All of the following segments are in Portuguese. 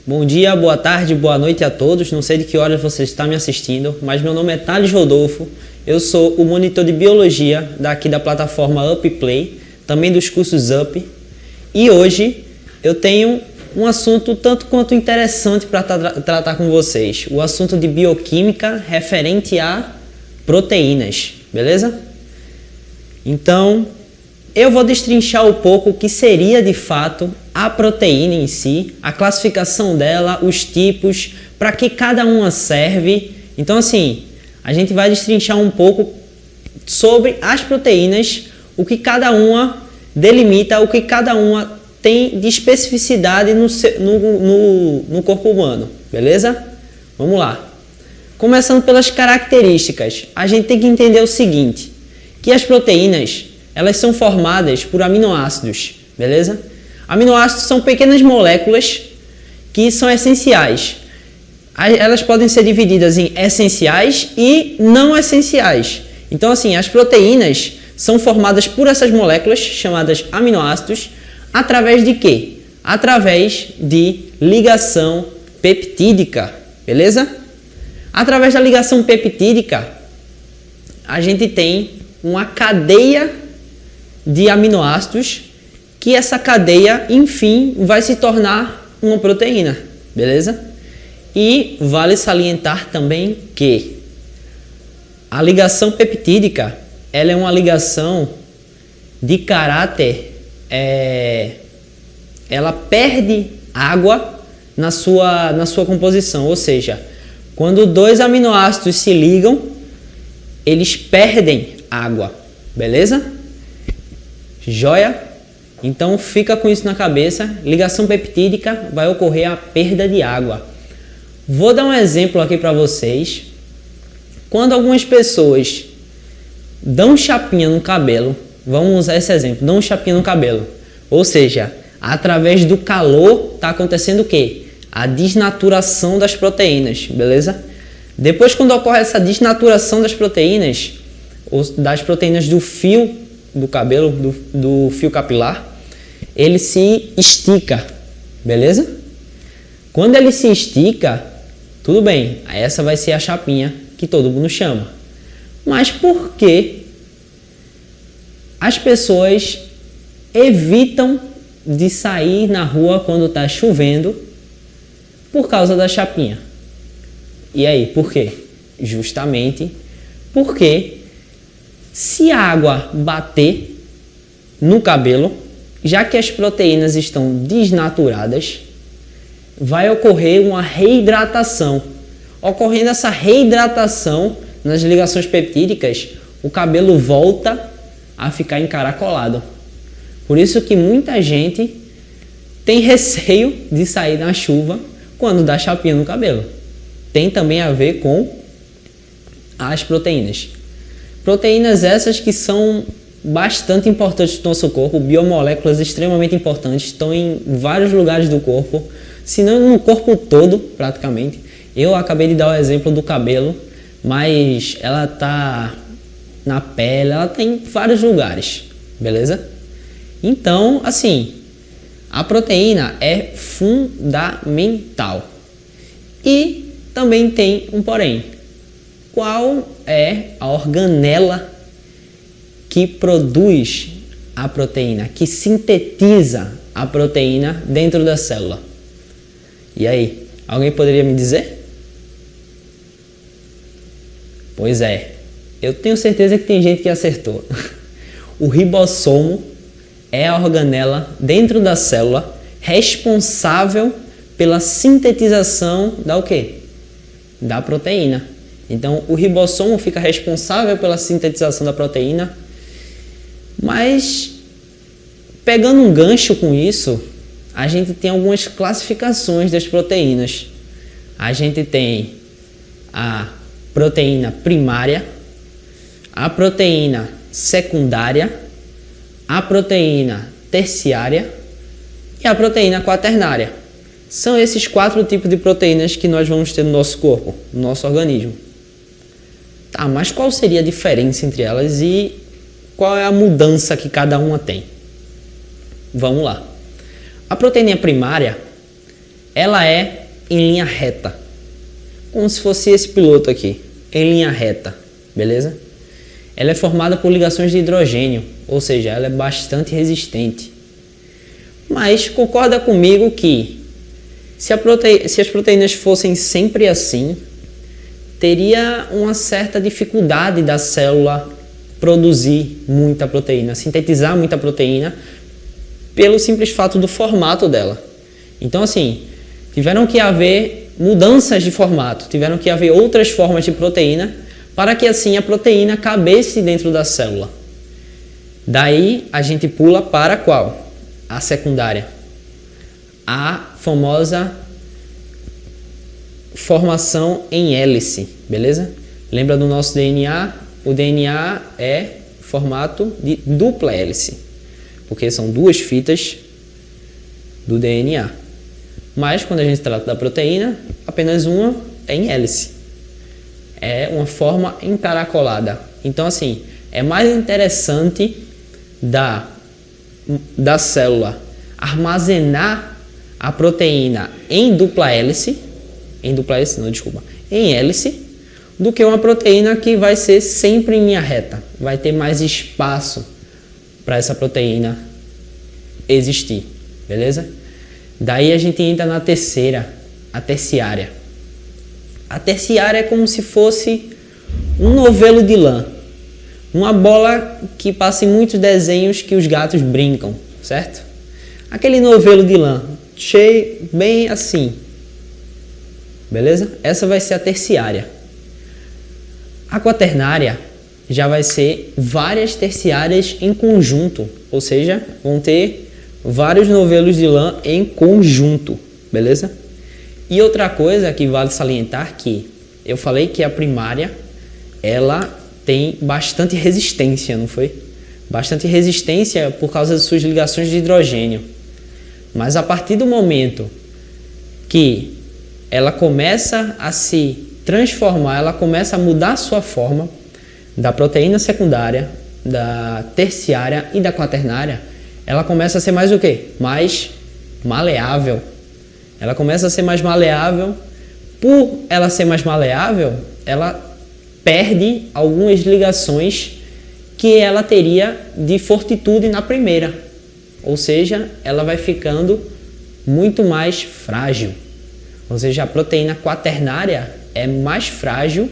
Bom dia, boa tarde, boa noite a todos. Não sei de que horas você está me assistindo, mas meu nome é Thales Rodolfo. Eu sou o monitor de biologia daqui da plataforma UpPlay, também dos cursos Up. E hoje eu tenho um assunto tanto quanto interessante para tratar com vocês. O assunto de bioquímica referente a proteínas, beleza? Então, eu vou destrinchar um pouco o que seria de fato a proteína em si, a classificação dela, os tipos, para que cada uma serve. Então, assim, a gente vai destrinchar um pouco sobre as proteínas, o que cada uma delimita, o que cada uma tem de especificidade no corpo humano, beleza? Vamos lá. Começando pelas características, a gente tem que entender o seguinte, que as proteínas, elas são formadas por aminoácidos, beleza? Aminoácidos são pequenas moléculas que são essenciais. Elas podem ser divididas em essenciais e não essenciais. Então, assim, as proteínas são formadas por essas moléculas, chamadas aminoácidos, através de quê? Através de ligação peptídica, beleza? Através da ligação peptídica, a gente tem uma cadeia de aminoácidos que essa cadeia, enfim, vai se tornar uma proteína, beleza? E vale salientar também que a ligação peptídica, ela é uma ligação de caráter, ela perde água na sua composição, ou seja, quando dois aminoácidos se ligam, eles perdem água, beleza? Joia? Então fica com isso na cabeça, ligação peptídica vai ocorrer a perda de água. Vou dar um exemplo aqui para vocês. Quando algumas pessoas dão chapinha no cabelo, vamos usar esse exemplo, dão chapinha no cabelo, ou seja, através do calor está acontecendo o quê? A desnaturação das proteínas, beleza? Depois, quando ocorre essa desnaturação das proteínas do fio do cabelo, do fio capilar, ele se estica, beleza? Quando ele se estica, tudo bem, essa vai ser a chapinha que todo mundo chama. Mas por que as pessoas evitam de sair na rua quando está chovendo por causa da chapinha? E aí, por quê? Justamente porque se a água bater no cabelo, já que as proteínas estão desnaturadas, vai ocorrer uma reidratação. Ocorrendo essa reidratação nas ligações peptídicas, o cabelo volta a ficar encaracolado. Por isso que muita gente tem receio de sair na chuva quando dá chapinha no cabelo. Tem também a ver com as proteínas. Proteínas essas que são bastante importantes no nosso corpo, biomoléculas extremamente importantes, estão em vários lugares do corpo, se não no corpo todo, praticamente. Eu acabei de dar o exemplo do cabelo, mas ela está na pele, ela está em vários lugares, beleza? Então, assim, a proteína é fundamental. E também tem um porém. Qual é a organela que produz a proteína, que sintetiza a proteína dentro da célula? E aí, alguém poderia me dizer? Pois é, eu tenho certeza que tem gente que acertou. O ribossomo é a organela dentro da célula responsável pela sintetização da o quê? Da proteína. Então, o ribossomo fica responsável pela sintetização da proteína, mas, pegando um gancho com isso, a gente tem algumas classificações das proteínas. A gente tem a proteína primária, a proteína secundária, a proteína terciária e a proteína quaternária. São esses 4 tipos de proteínas que nós vamos ter no nosso corpo, no nosso organismo. Tá, mas qual seria a diferença entre elas e qual é a mudança que cada uma tem? Vamos lá. A proteína primária, ela é em linha reta. Como se fosse esse piloto aqui, em linha reta, beleza? Ela é formada por ligações de hidrogênio, ou seja, ela é bastante resistente. Mas concorda comigo que se as proteínas fossem sempre assim, teria uma certa dificuldade da célula produzir muita proteína, sintetizar muita proteína, pelo simples fato do formato dela. Então, assim, tiveram que haver mudanças de formato, tiveram que haver outras formas de proteína, para que assim a proteína cabesse dentro da célula. Daí a gente pula para qual? A secundária. A famosa formação em hélice, beleza? Lembra do nosso DNA? O DNA é formato de dupla hélice, porque são duas fitas do DNA. Mas quando a gente trata da proteína, apenas uma é em hélice. É uma forma encaracolada. Então, assim, é mais interessante da célula armazenar a proteína em hélice, do que uma proteína que vai ser sempre em linha reta. Vai ter mais espaço para essa proteína existir, beleza? Daí a gente entra na terceira, a terciária. A terciária é como se fosse um novelo de lã. Uma bola que passa em muitos desenhos que os gatos brincam, certo? Aquele novelo de lã, cheio, bem assim. Beleza? Essa vai ser a terciária. A quaternária já vai ser várias terciárias em conjunto. Ou seja, vão ter vários novelos de lã em conjunto. Beleza? E outra coisa que vale salientar que eu falei que a primária ela tem bastante resistência, não foi? Bastante resistência por causa de suas ligações de hidrogênio. Mas a partir do momento que ela começa a se transformar, ela começa a mudar a sua forma da proteína secundária, da terciária e da quaternária, ela começa a ser mais o quê? Mais maleável. Ela começa a ser mais maleável. Por ela ser mais maleável, ela perde algumas ligações que ela teria de fortitude na primeira. Ou seja, ela vai ficando muito mais frágil. Ou seja, a proteína quaternária é mais frágil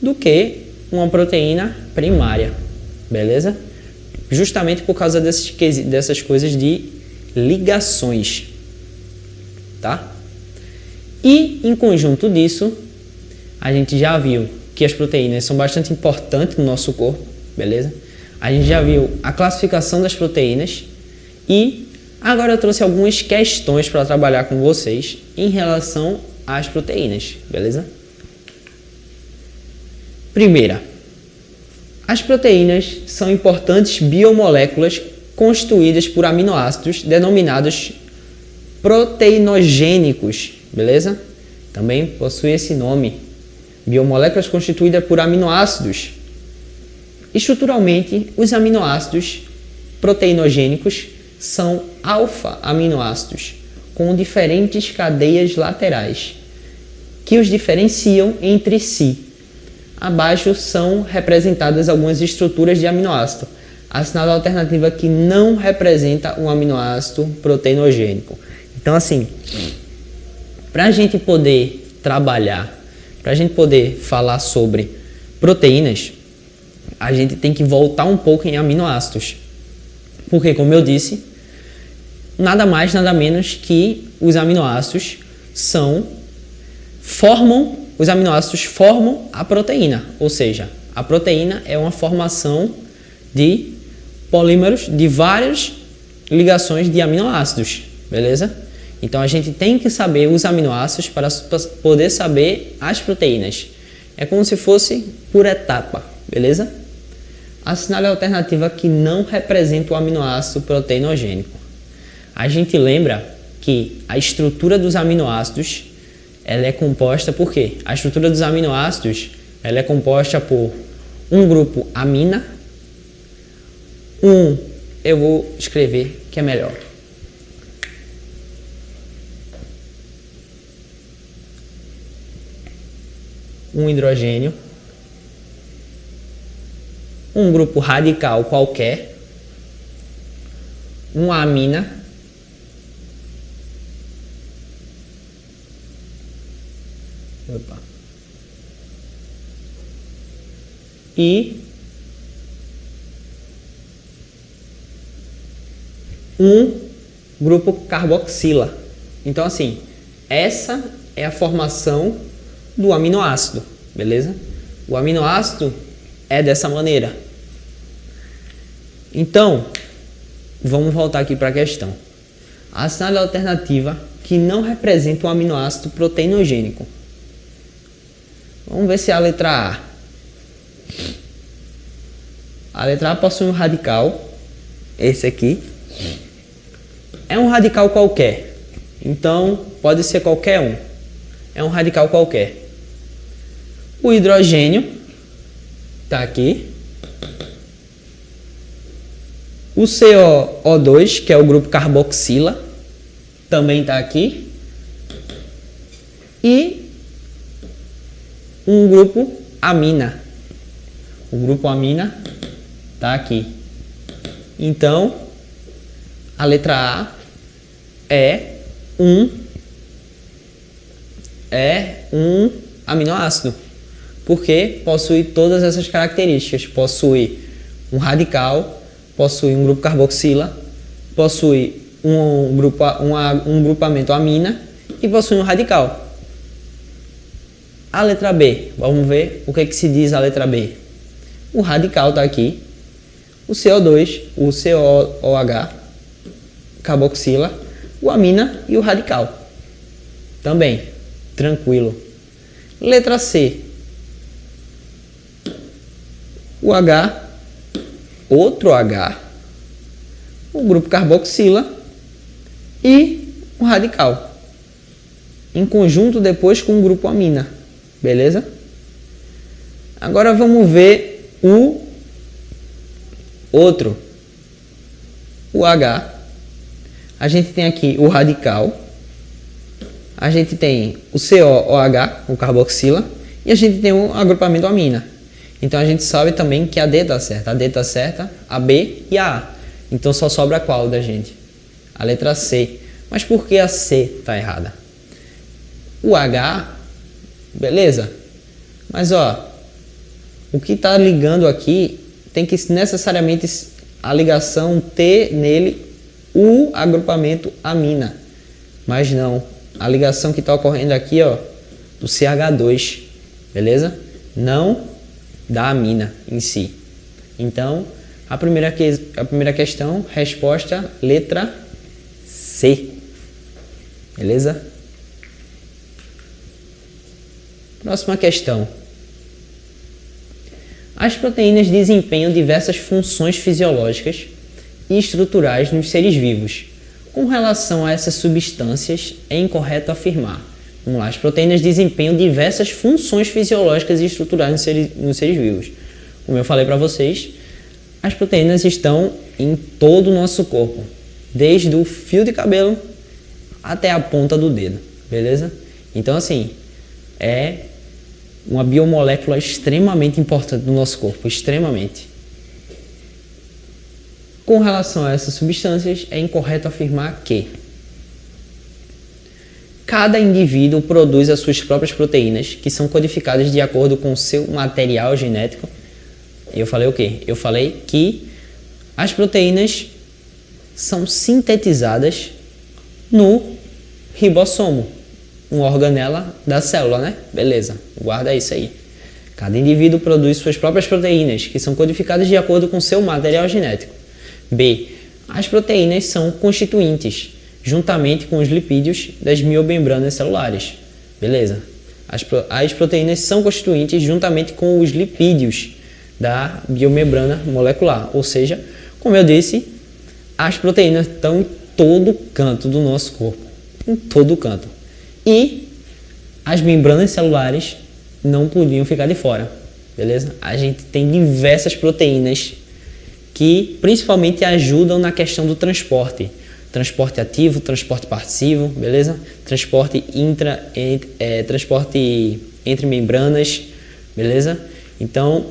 do que uma proteína primária. Beleza? Justamente por causa dessas coisas de ligações. Tá? E em conjunto disso, a gente já viu que as proteínas são bastante importantes no nosso corpo, beleza? A gente já viu a classificação das proteínas e agora eu trouxe algumas questões para trabalhar com vocês em relação às proteínas, beleza? Primeira, as proteínas são importantes biomoléculas constituídas por aminoácidos denominados proteinogênicos, beleza? Também possui esse nome. Biomoléculas constituídas por aminoácidos. Estruturalmente, os aminoácidos proteinogênicos são alfa-aminoácidos com diferentes cadeias laterais que os diferenciam entre si. Abaixo são representadas algumas estruturas de aminoácido, assinala a alternativa que não representa um aminoácido proteinogênico. Então, assim, para a gente poder trabalhar, para a gente poder falar sobre proteínas, a gente tem que voltar um pouco em aminoácidos. Porque, como eu disse, nada mais, nada menos que os aminoácidos formam a proteína. Ou seja, a proteína é uma formação de polímeros de várias ligações de aminoácidos, beleza? Então a gente tem que saber os aminoácidos para poder saber as proteínas. É como se fosse por etapa, beleza? Assinale a alternativa que não representa o aminoácido proteinogênico. A gente lembra que a estrutura dos aminoácidos ela é composta por quê? A estrutura dos aminoácidos ela é composta por um grupo amina, eu vou escrever que é melhor. um hidrogênio, um grupo radical qualquer, uma amina, e um grupo carboxila. Então, assim, essa é a formação do aminoácido, beleza? O aminoácido é dessa maneira. Então, vamos voltar aqui para a questão. Assinale a alternativa que não representa um aminoácido proteinogênico. Vamos ver se é a letra A. A letra A possui um radical, esse aqui. É um radical qualquer, então pode ser qualquer um. É um radical qualquer. O hidrogênio está aqui. O CO2, que é o grupo carboxila, também está aqui. E um grupo amina. O grupo amina está aqui. Então, a letra A é um aminoácido, porque possui todas essas características. Possui um radical, possui um grupo carboxila, possui um grupamento amina e possui um radical. A letra B, vamos ver o que se diz a letra B. O radical está aqui, o CO2, o COOH, carboxila, o amina e o radical. Também, tranquilo. Letra C. O H, outro H, o grupo carboxila e o radical. Em conjunto depois com o grupo amina. Beleza? Agora vamos ver o outro. O H. A gente tem aqui o radical. A gente tem o COOH, o carboxila. E a gente tem o agrupamento amina. Então a gente sabe também que a D está certa. A D está certa, a B e a A. Então só sobra qual da gente? A letra C. Mas por que a C está errada? O H, beleza. Mas ó, o que está ligando aqui tem que necessariamente a ligação ter nele o agrupamento amina. Mas não. A ligação que está ocorrendo aqui, ó, do CH2, beleza? Não da amina em si. Então, a primeira questão, resposta, letra C. Beleza? Próxima questão. As proteínas desempenham diversas funções fisiológicas e estruturais nos seres vivos. Com relação a essas substâncias, é incorreto afirmar. Vamos lá, as proteínas desempenham diversas funções fisiológicas e estruturais nos seres vivos. Como eu falei para vocês, as proteínas estão em todo o nosso corpo, desde o fio de cabelo até a ponta do dedo, beleza? Então, assim, é uma biomolécula extremamente importante no nosso corpo, extremamente. Com relação a essas substâncias, é incorreto afirmar que cada indivíduo produz as suas próprias proteínas, que são codificadas de acordo com o seu material genético. E eu falei o quê? Eu falei que as proteínas são sintetizadas no ribossomo, uma organela da célula, né? Beleza, guarda isso aí. Cada indivíduo produz suas próprias proteínas, que são codificadas de acordo com seu material genético. B. As proteínas são constituintes, juntamente com os lipídios das biomembranas celulares. Beleza. As proteínas são constituintes juntamente com os lipídios da biomembrana molecular. Ou seja, como eu disse, as proteínas estão em todo canto do nosso corpo. Em todo canto. E as membranas celulares não podiam ficar de fora. Beleza? A gente tem diversas proteínas que principalmente ajudam na questão do transporte. Transporte ativo, transporte passivo, beleza? Transporte entre membranas, beleza? Então,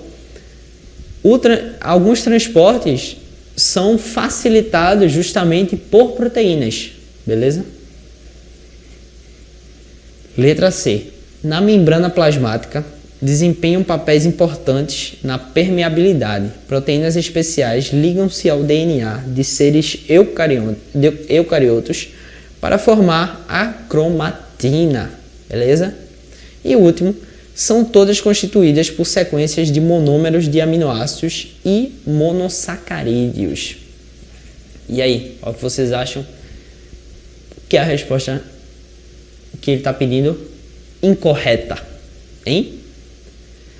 alguns transportes são facilitados justamente por proteínas, beleza? Letra C. Na membrana plasmática, desempenham papéis importantes na permeabilidade. Proteínas especiais ligam-se ao DNA de seres eucariotos para formar a cromatina, beleza? E o último, são todas constituídas por sequências de monômeros de aminoácidos e monossacarídeos. E aí, qual que vocês acham que é a resposta que ele está pedindo incorreta, hein?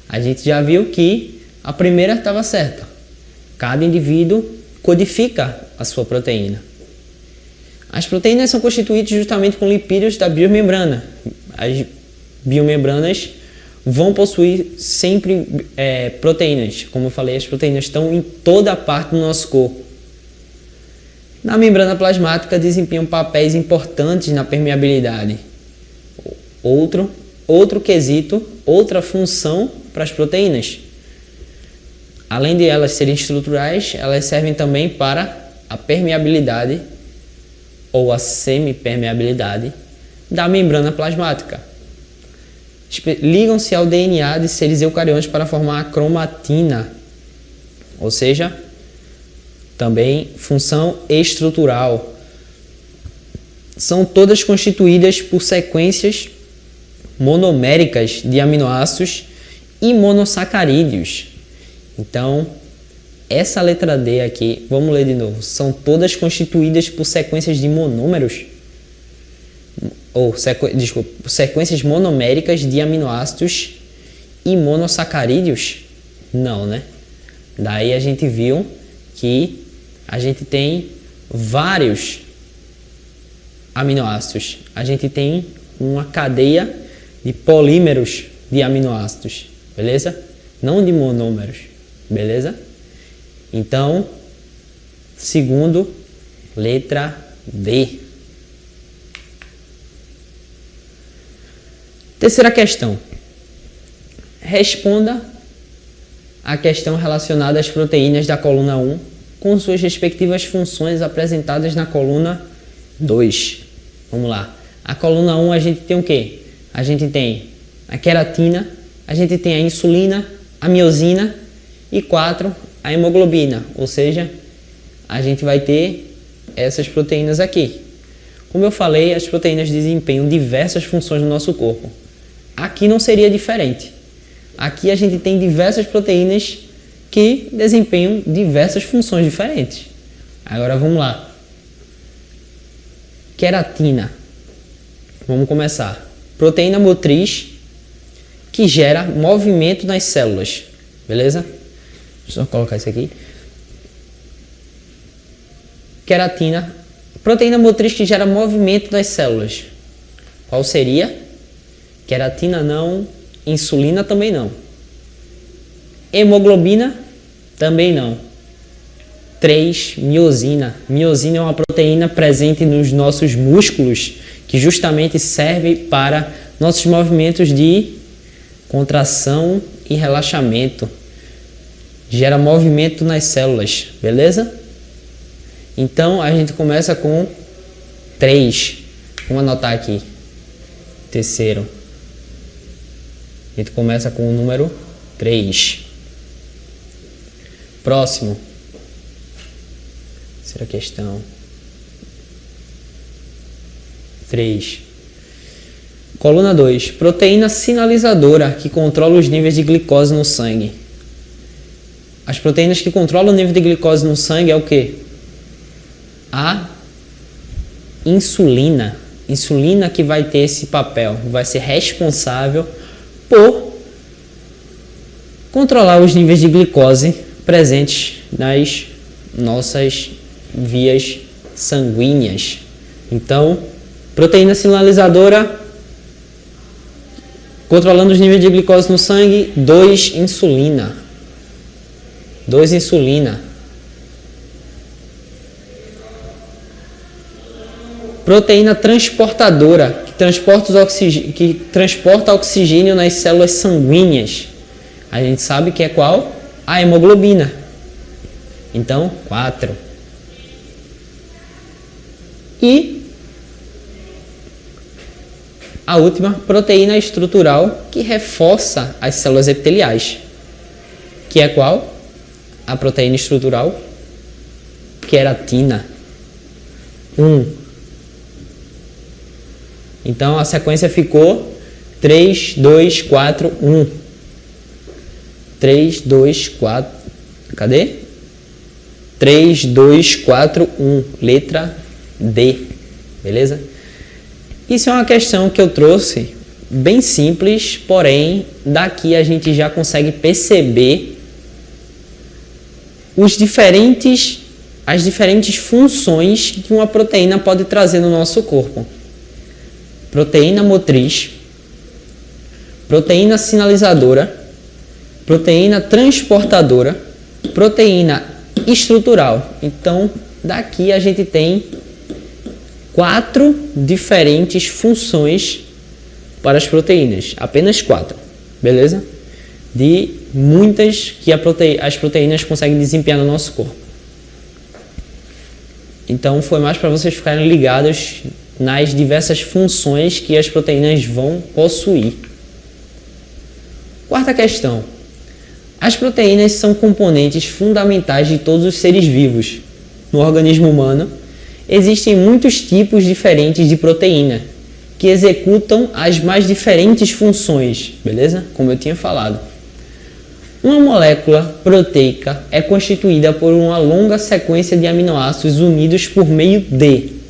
A gente já viu que a primeira estava certa. Cada indivíduo codifica a sua proteína. As proteínas são constituídas justamente com lipídios da biomembrana. As biomembranas vão possuir sempre proteínas. Como eu falei, as proteínas estão em toda a parte do nosso corpo. Na membrana plasmática desempenham papéis importantes na permeabilidade. Outro quesito, outra função para as proteínas. Além de elas serem estruturais, elas servem também para a permeabilidade ou a semipermeabilidade da membrana plasmática. Ligam-se ao DNA de seres eucariotos para formar a cromatina, ou seja, também função estrutural. São todas constituídas por sequências monoméricas de aminoácidos e monossacarídeos. Então, essa letra D aqui, vamos ler de novo. São todas constituídas por sequências de monômeros, sequências monoméricas de aminoácidos e monossacarídeos? Não, né? Daí a gente viu que a gente tem vários aminoácidos. A gente tem uma cadeia de polímeros de aminoácidos, beleza? Não de monômeros, beleza? Então, segundo, letra D. Terceira questão. Responda a questão relacionada às proteínas da coluna 1 com suas respectivas funções apresentadas na coluna 2. Vamos lá. A coluna 1 a gente tem o quê? A gente tem a queratina, a gente tem a insulina, a miosina e 4, a hemoglobina. Ou seja, a gente vai ter essas proteínas aqui. Como eu falei, as proteínas desempenham diversas funções no nosso corpo. Aqui não seria diferente. Aqui a gente tem diversas proteínas que desempenham diversas funções diferentes. Agora vamos lá. Queratina. Vamos começar. Proteína motriz que gera movimento nas células. Beleza? Deixa eu só colocar isso aqui. Queratina. Proteína motriz que gera movimento nas células. Qual seria? Queratina não. Insulina também não. Hemoglobina também não. 3. Miosina. Miosina é uma proteína presente nos nossos músculos que justamente serve para nossos movimentos de contração e relaxamento. Gera movimento nas células, beleza? Então a gente começa com 3. Vamos anotar aqui. Terceiro. A gente começa com o número 3. Próximo. Terceira questão. 3. Coluna 2. Proteína sinalizadora que controla os níveis de glicose no sangue. As proteínas que controlam o nível de glicose no sangue é o quê? A insulina. Insulina que vai ter esse papel, vai ser responsável por controlar os níveis de glicose presentes nas nossas vias sanguíneas. Então, proteína sinalizadora controlando os níveis de glicose no sangue. 2. Insulina. 2. Insulina. Proteína transportadora que transporta oxigênio nas células sanguíneas. A gente sabe que é qual? A hemoglobina. Então, 4. E a última, proteína estrutural que reforça as células epiteliais. Que é qual? A proteína estrutural queratina. 1. Então a sequência ficou 3, 2, 4, 1. 3, 2, 4. Cadê? 3, 2, 4, 1. Letra D. Beleza? Isso é uma questão que eu trouxe bem simples, porém daqui a gente já consegue perceber as diferentes funções que uma proteína pode trazer no nosso corpo. Proteína motriz, proteína sinalizadora, proteína transportadora, proteína estrutural. Então, daqui a gente tem 4 diferentes funções para as proteínas. Apenas 4, beleza? De muitas que as proteínas conseguem desempenhar no nosso corpo. Então, foi mais para vocês ficarem ligados nas diversas funções que as proteínas vão possuir. Quarta questão. As proteínas são componentes fundamentais de todos os seres vivos. No organismo humano, existem muitos tipos diferentes de proteína que executam as mais diferentes funções, beleza? Como eu tinha falado. Uma molécula proteica é constituída por uma longa sequência de aminoácidos unidos por meio de...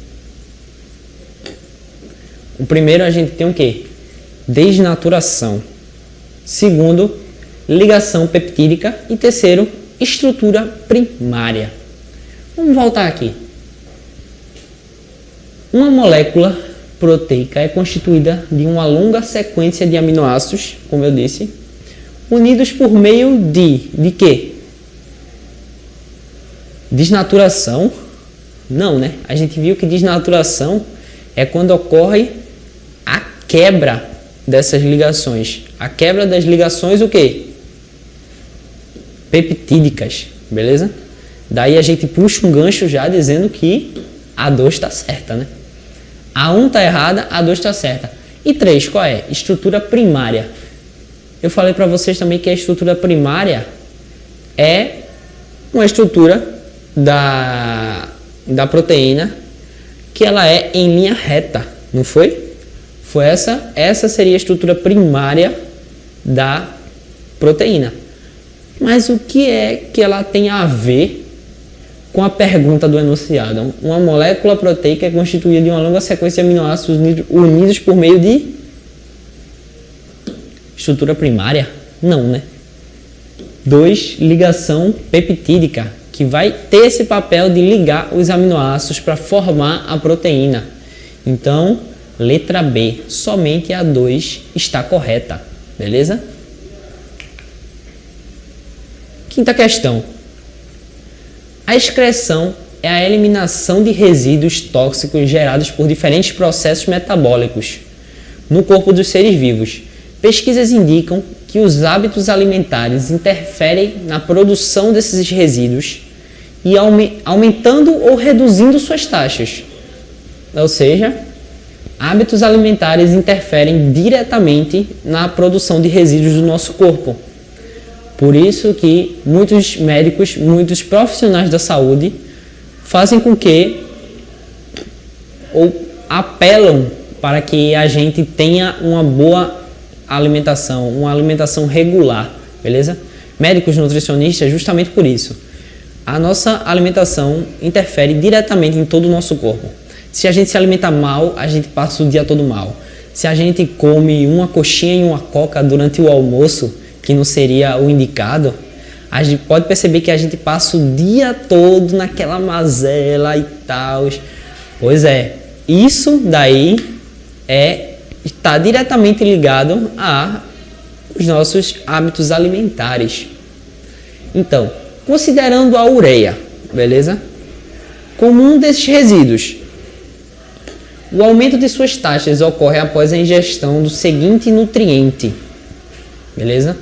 O primeiro a gente tem o quê? Desnaturação. Segundo, ligação peptídica. E terceiro, estrutura primária. Vamos voltar aqui. Uma molécula proteica é constituída de uma longa sequência de aminoácidos, como eu disse, unidos por meio de quê? Desnaturação? Não, né? A gente viu que desnaturação é quando ocorre a quebra dessas ligações. A quebra das ligações o quê? Peptídicas, beleza? Daí a gente puxa um gancho já dizendo que a 2 está certa, né? A 1 está errada, a 2 está certa. E 3, qual é? Estrutura primária. Eu falei para vocês também que a estrutura primária é uma estrutura da proteína que ela é em linha reta, não foi? Foi essa seria a estrutura primária da proteína. Mas o que é que ela tem a ver com a pergunta do enunciado? Uma molécula proteica é constituída de uma longa sequência de aminoácidos unidos por meio de estrutura primária? Não, né? 2, ligação peptídica, que vai ter esse papel de ligar os aminoácidos para formar a proteína. Então, letra B, somente a 2 está correta, beleza? Quinta questão. A excreção é a eliminação de resíduos tóxicos gerados por diferentes processos metabólicos no corpo dos seres vivos. Pesquisas indicam que os hábitos alimentares interferem na produção desses resíduos e aumentando ou reduzindo suas taxas. Ou seja, hábitos alimentares interferem diretamente na produção de resíduos do nosso corpo. Por isso que muitos médicos, muitos profissionais da saúde fazem com que ou apelam para que a gente tenha uma boa alimentação, uma alimentação regular, beleza? Médicos nutricionistas, justamente por isso. A nossa alimentação interfere diretamente em todo o nosso corpo. Se a gente se alimenta mal, a gente passa o dia todo mal. Se a gente come uma coxinha e uma coca durante o almoço, que não seria o indicado, a gente pode perceber que a gente passa o dia todo naquela mazela e tal. Pois é, isso daí está diretamente ligado aos nossos hábitos alimentares. Então, considerando a ureia, beleza? Como um desses resíduos, O aumento de suas taxas ocorre após a ingestão do seguinte nutriente, beleza?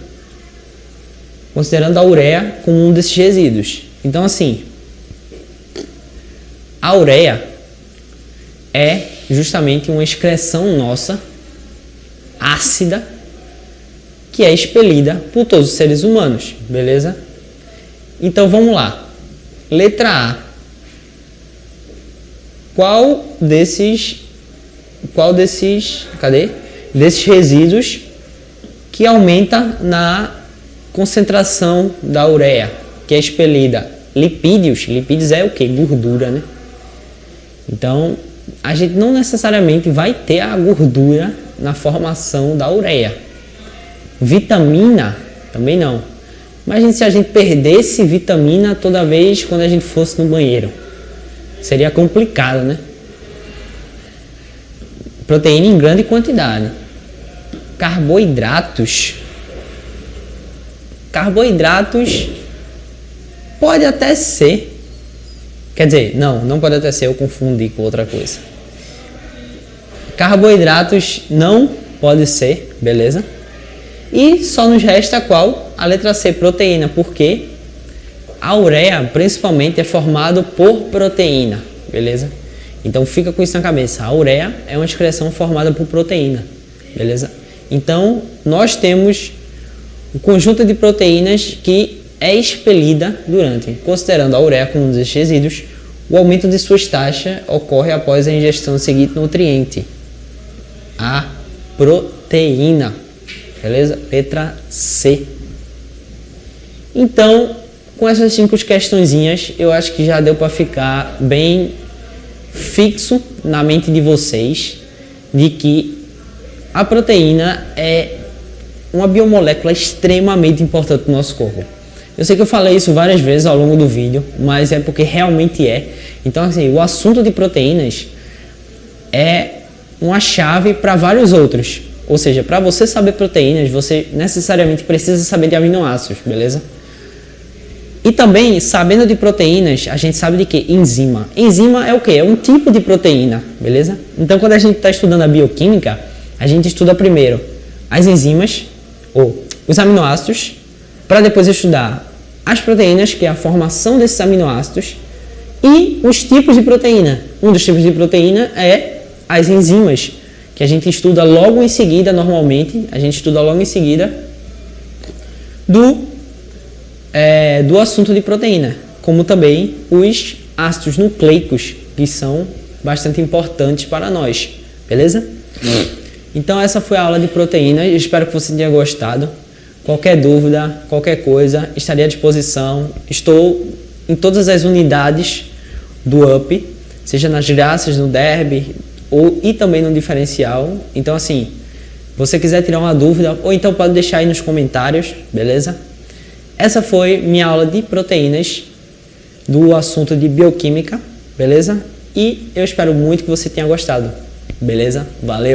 Considerando a ureia como um desses resíduos. Então, assim, a ureia é justamente uma excreção nossa, ácida, que é expelida por todos os seres humanos, beleza? Então, vamos lá. Letra A. Qual desses resíduos que aumenta na concentração da ureia, que é expelida? Lipídios. Lipídios é o que? Gordura, né? Então, a gente não necessariamente vai ter a gordura na formação da ureia. Vitamina, também não. Imagine se a gente perdesse vitamina toda vez quando a gente fosse no banheiro. Seria complicado, né? Proteína em grande quantidade. Carboidratos. Carboidratos pode até ser. Quer dizer, não pode até ser, eu confundi com outra coisa. Carboidratos não pode ser, beleza? E só nos resta qual? A letra C, proteína, porque a ureia principalmente é formado por proteína, beleza? Então fica com isso na cabeça, a ureia é uma excreção formada por proteína, beleza? Então nós temos um conjunto de proteínas que é expelida durante, considerando a ureia como um dos resíduos, o aumento de suas taxas ocorre após a ingestão do seguinte nutriente, a proteína, beleza? Letra C. Então, com essas 5 questõezinhas, eu acho que já deu para ficar bem fixo na mente de vocês de que a proteína é uma biomolécula extremamente importante no nosso corpo. Eu sei que eu falei isso várias vezes ao longo do vídeo, mas é porque realmente é. Então, assim, o assunto de proteínas é uma chave para vários outros. Ou seja, para você saber proteínas, você necessariamente precisa saber de aminoácidos, beleza? E também, sabendo de proteínas, a gente sabe de que? Enzima. Enzima é o quê? É um tipo de proteína, beleza? Então, quando a gente está estudando a bioquímica, a gente estuda primeiro as enzimas, ou os aminoácidos, para depois estudar as proteínas, que é a formação desses aminoácidos, e os tipos de proteína. Um dos tipos de proteína é as enzimas, que a gente estuda logo em seguida, normalmente, a gente estuda logo em seguida do assunto de proteína, como também os ácidos nucleicos, que são bastante importantes para nós, beleza? Então essa foi a aula de proteína, eu espero que você tenha gostado. Qualquer dúvida, qualquer coisa, estarei à disposição. Estou em todas as unidades do UP, seja nas graças, no derby e também no diferencial. Então, assim, você quiser tirar uma dúvida, ou então pode deixar aí nos comentários, beleza? Essa foi minha aula de proteínas do assunto de bioquímica, beleza? E eu espero muito que você tenha gostado, beleza? Valeu!